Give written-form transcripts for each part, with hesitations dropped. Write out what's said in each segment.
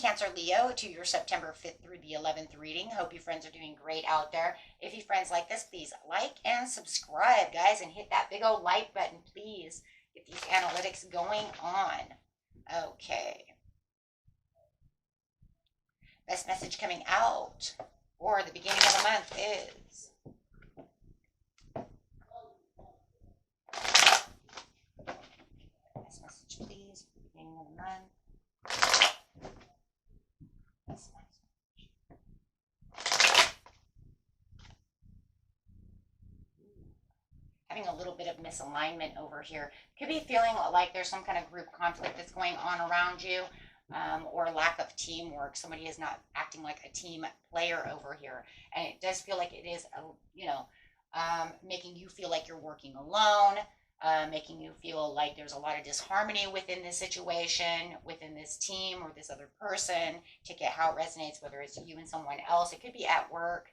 Cancer Leo, to your September 5th through the 11th reading. Hope you friends are doing great out there. If you friends like this, please like and subscribe, guys, and hit that big old like button, please. Get these analytics going on. Okay. Best message coming out for the beginning of the month is best message, please, for the beginning of the month. Having a little bit of misalignment over here. Could be feeling like there's some kind of group conflict that's going on around you, or lack of teamwork. Somebody is not acting like a team player over here. And it does feel like it is, making you feel like you're working alone, making you feel like there's a lot of disharmony within this situation, within this team or this other person. Take it how it resonates, whether it's you and someone else. It could be at work.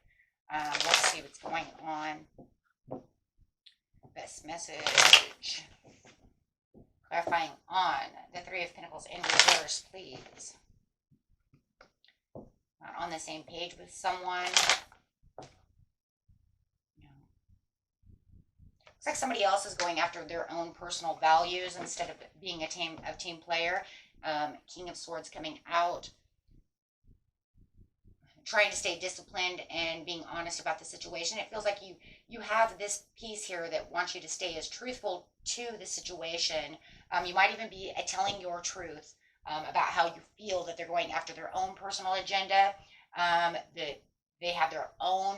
Let's see what's going on. Best message. Clarifying on the Three of Pentacles in reverse, please. Not on the same page with someone. No. Looks like somebody else is going after their own personal values instead of being a team player. King of Swords coming out. Trying to stay disciplined and being honest about the situation. It feels like you have this piece here that wants you to stay as truthful to the situation. You might even be telling your truth about how you feel, that they're going after their own personal agenda, that they have their own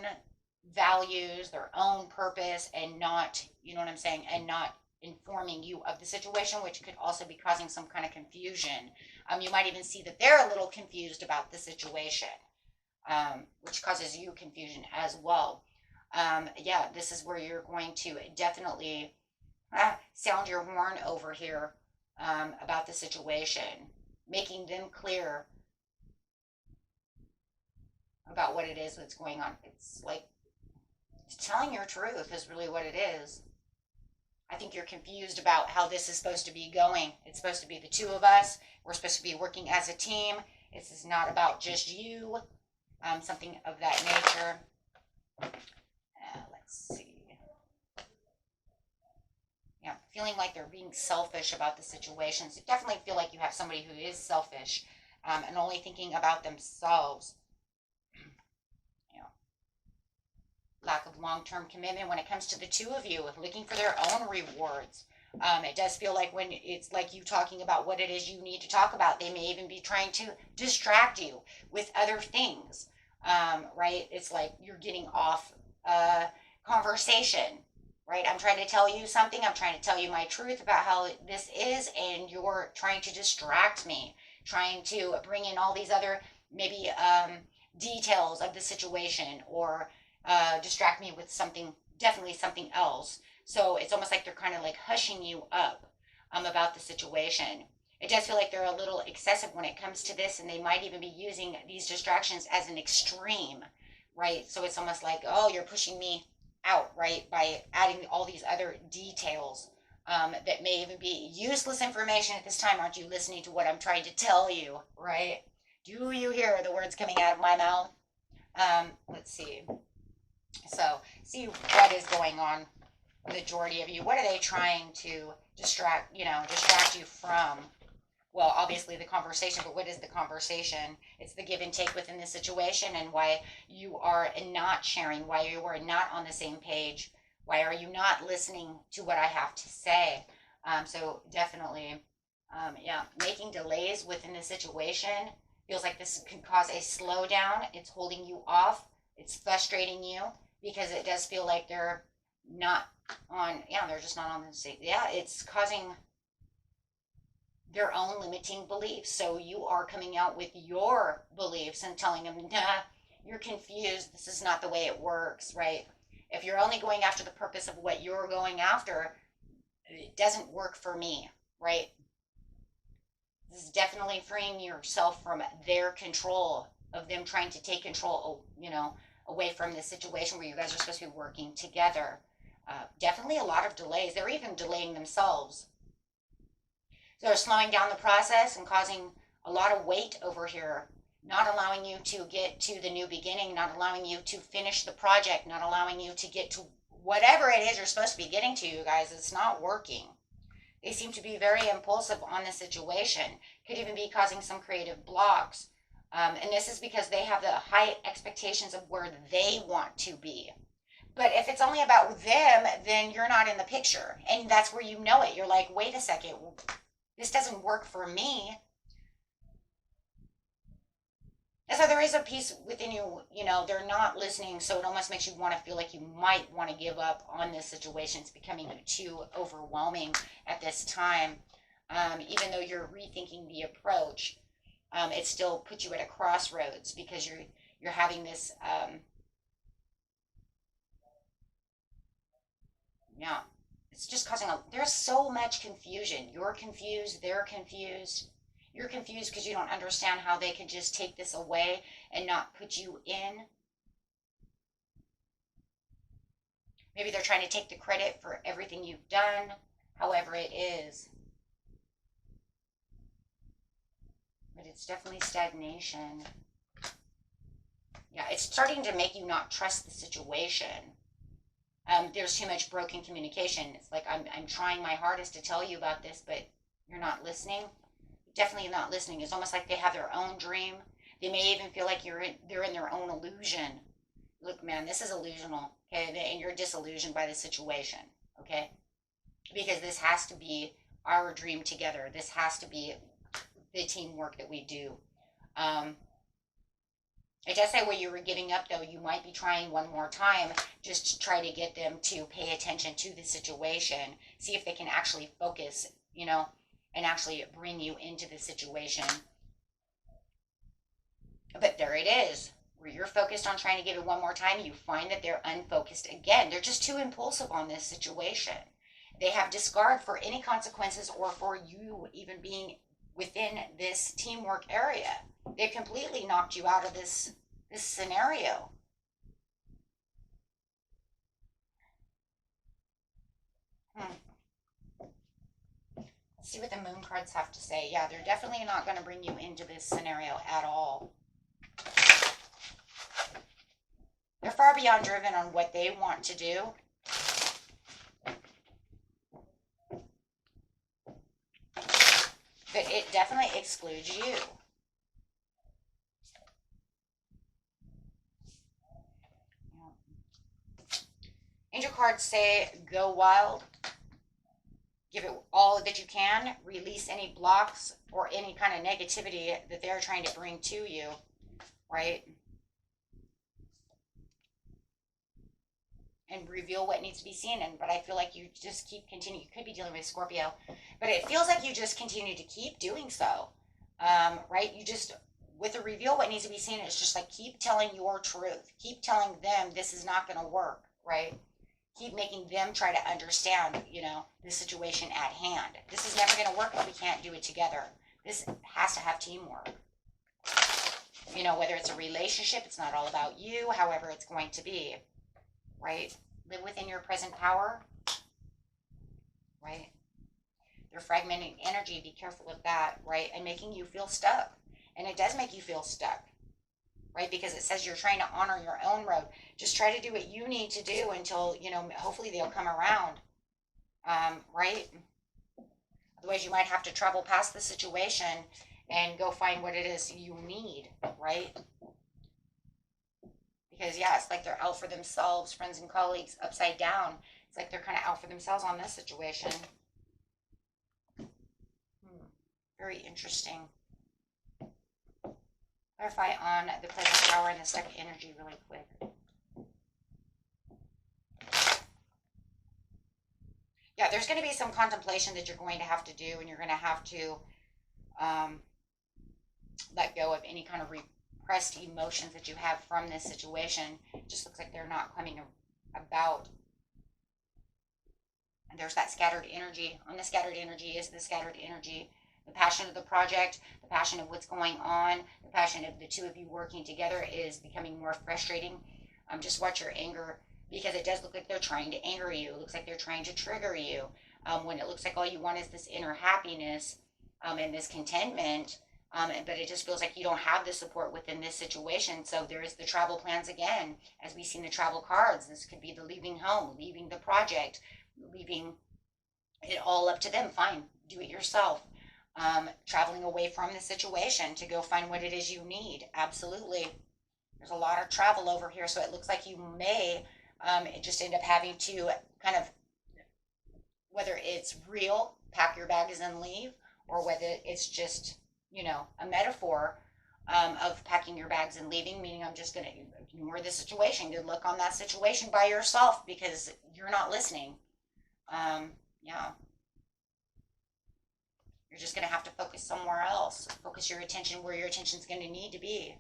values, their own purpose, and not, you know what I'm saying, and not informing you of the situation, which could also be causing some kind of confusion. You might even see that they're a little confused about the situation. Which causes you confusion as well. Yeah, this is where you're going to definitely sound your horn over here about the situation, making them clear about what it is that's going on. It's like telling your truth is really what it is. I think you're confused about how this is supposed to be going. It's supposed to be the two of us. We're supposed to be working as a team. This is not about just you. Something of that nature. Let's see. Yeah, feeling like they're being selfish about the situations. You definitely feel like you have somebody who is selfish and only thinking about themselves. Lack of long-term commitment when it comes to the two of you, looking for their own rewards. It does feel like when it's like you talking about what it is you need to talk about, they may even be trying to distract you with other things. Right? It's like you're getting off conversation, right? I'm trying to tell you something. I'm trying to tell you my truth about how this is, and you're trying to distract me, trying to bring in all these other maybe details of the situation, or distract me with something, definitely something else. So it's almost like they're kind of like hushing you up about the situation. It does feel like they're a little excessive when it comes to this, and they might even be using these distractions as an extreme, right? So it's almost like, oh, you're pushing me out, right, by adding all these other details that may even be useless information at this time. Aren't you listening to what I'm trying to tell you, right? Do you hear the words coming out of my mouth? Let's see. So, see what is going on, the majority of you. What are they trying to distract you from? Well, obviously the conversation, but what is the conversation? It's the give and take within the situation, and why you are not sharing, why you are not on the same page, why are you not listening to what I have to say? So definitely, making delays within the situation. Feels like this can cause a slowdown. It's holding you off. It's frustrating you because it does feel like they're not on, they're just not on the same, it's causing their own limiting beliefs. So you are coming out with your beliefs and telling them, nah, you're confused. This is not the way it works, right? If you're only going after the purpose of what you're going after, it doesn't work for me, right? This is definitely freeing yourself from their control, of them trying to take control, away from this situation where you guys are supposed to be working together. Definitely a lot of delays. They're even delaying themselves. So they're slowing down the process and causing a lot of weight over here, not allowing you to get to the new beginning, not allowing you to finish the project, not allowing you to get to whatever it is you're supposed to be getting to, you guys. It's not working. They seem to be very impulsive on the situation, could even be causing some creative blocks. And this is because they have the high expectations of where they want to be. But if it's only about them, then you're not in the picture. And that's where you know it. You're like, wait a second, this doesn't work for me. And so there is a piece within you, they're not listening. So it almost makes you want to feel like you might want to give up on this situation. It's becoming too overwhelming at this time. Even though you're rethinking the approach, it still puts you at a crossroads because you're having this, yeah, it's just causing there's so much confusion. You're confused, they're confused. You're confused because you don't understand how they can just take this away and not put you in. Maybe they're trying to take the credit for everything you've done, however it is. But it's definitely stagnation. Yeah, it's starting to make you not trust the situation. There's too much broken communication. It's like I'm trying my hardest to tell you about this, but you're not listening. Definitely not listening. It's almost like they have their own dream. They may even feel like they're in their own illusion. Look, man, this is illusional, okay? And you're disillusioned by the situation, okay? Because this has to be our dream together. This has to be the teamwork that we do. It does say where you were giving up, though. You might be trying one more time just to try to get them to pay attention to the situation. See if they can actually focus, and actually bring you into the situation. But there it is. Where you're focused on trying to give it one more time, you find that they're unfocused again. They're just too impulsive on this situation. They have discard for any consequences or for you even being within this teamwork area. They've completely knocked you out of this scenario. Let's see what the moon cards have to say. Yeah, they're definitely not going to bring you into this scenario at all. They're far beyond driven on what they want to do. But it definitely excludes you. Angel cards say, go wild. Give it all that you can. Release any blocks or any kind of negativity that they're trying to bring to you, right? And reveal what needs to be seen. But I feel like you just continue. You could be dealing with Scorpio, but it feels like you just continue to keep doing so, right? You just, with the reveal what needs to be seen, it's just like keep telling your truth. Keep telling them this is not going to work, right? Keep making them try to understand, the situation at hand. This is never going to work if we can't do it together. This has to have teamwork. Whether it's a relationship, it's not all about you, however it's going to be, right? Live within your present power, right? They're fragmenting energy. Be careful of that, right? And making you feel stuck. And it does make you feel stuck, right? Because it says you're trying to honor your own road. Just try to do what you need to do until, hopefully they'll come around, right? Otherwise, you might have to travel past the situation and go find what it is you need, right? Because, yeah, it's like they're out for themselves, friends and colleagues, upside down. It's like they're kind of out for themselves on this situation. Very interesting. Clarify on the present power and the stuck energy really quick. Yeah, there's going to be some contemplation that you're going to have to do, and you're going to have to let go of any kind of repressed emotions that you have from this situation. It just looks like they're not coming about. And there's that scattered energy. On the scattered energy is the scattered energy. The passion of the project, the passion of what's going on, the passion of the two of you working together is becoming more frustrating. Just watch your anger, because it does look like they're trying to anger you. It looks like they're trying to trigger you. When it looks like all you want is this inner happiness and this contentment, But it just feels like you don't have the support within this situation. So there's the travel plans again, as we see in the travel cards. This could be the leaving home, leaving the project, leaving it all up to them. Fine, do it yourself. Traveling away from the situation to go find what it is you need. Absolutely. There's a lot of travel over here, so it looks like you may just end up having to kind of, whether it's real, pack your bags and leave, or whether it's just, a metaphor of packing your bags and leaving, meaning I'm just going to ignore the situation. Good luck on that situation by yourself because you're not listening. Yeah. You're just going to have to focus somewhere else. Focus your attention where your attention's going to need to be,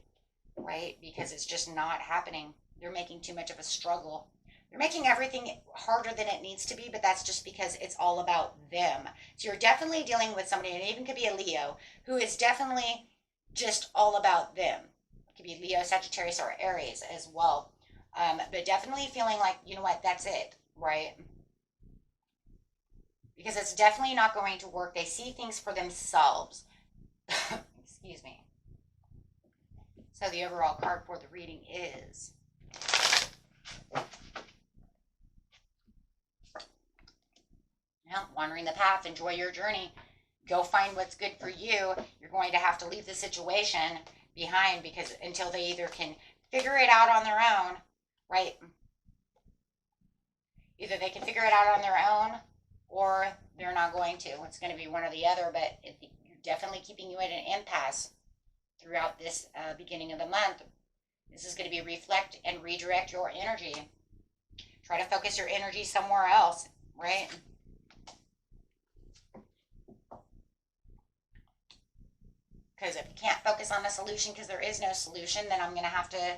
right? Because it's just not happening. They're making too much of a struggle. They're making everything harder than it needs to be, but that's just because it's all about them. So you're definitely dealing with somebody, and it even could be a Leo, who is definitely just all about them. It could be Leo, Sagittarius, or Aries as well. But definitely feeling like, you know what, that's it, right? Because it's definitely not going to work. They see things for themselves. Excuse me. So the overall card for the reading is wandering the path. Enjoy your journey. Go find what's good for you. You're going to have to leave the situation behind because until they either can figure it out on their own, right? Either they can figure it out on their own or they're not going to. It's going to be one or the other, but you're definitely keeping you at an impasse throughout this beginning of the month. This is going to be reflect and redirect your energy. Try to focus your energy somewhere else, right? Because if you can't focus on the solution because there is no solution, then I'm going to have to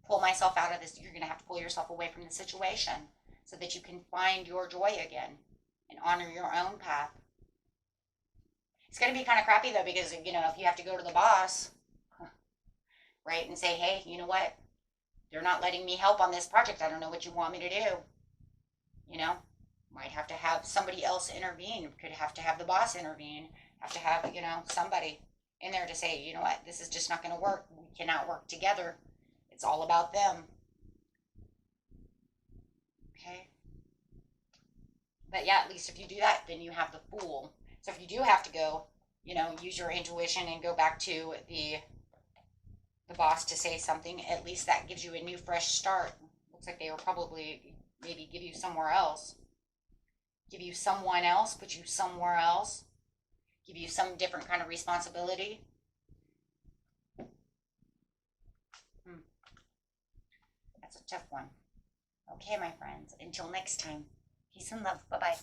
pull myself out of this. You're going to have to pull yourself away from the situation so that you can find your joy again and honor your own path. It's going to be kind of crappy though, because, if you have to go to the boss, right, and say, hey, you know what? They're not letting me help on this project. I don't know what you want me to do. Might have to have somebody else intervene. Could have to have the boss intervene. Have to have, somebody in there to say, you know what, this is just not going to work. We cannot work together. It's all about them. Okay. But yeah, at least if you do that, then you have the Fool. So if you do have to go, use your intuition and go back to the boss to say something, at least that gives you a new, fresh start. Looks like they will probably maybe give you somewhere else. Give you someone else, put you somewhere else. Give you some different kind of responsibility. That's a tough one. Okay, my friends. Until next time. Peace and love. Bye-bye.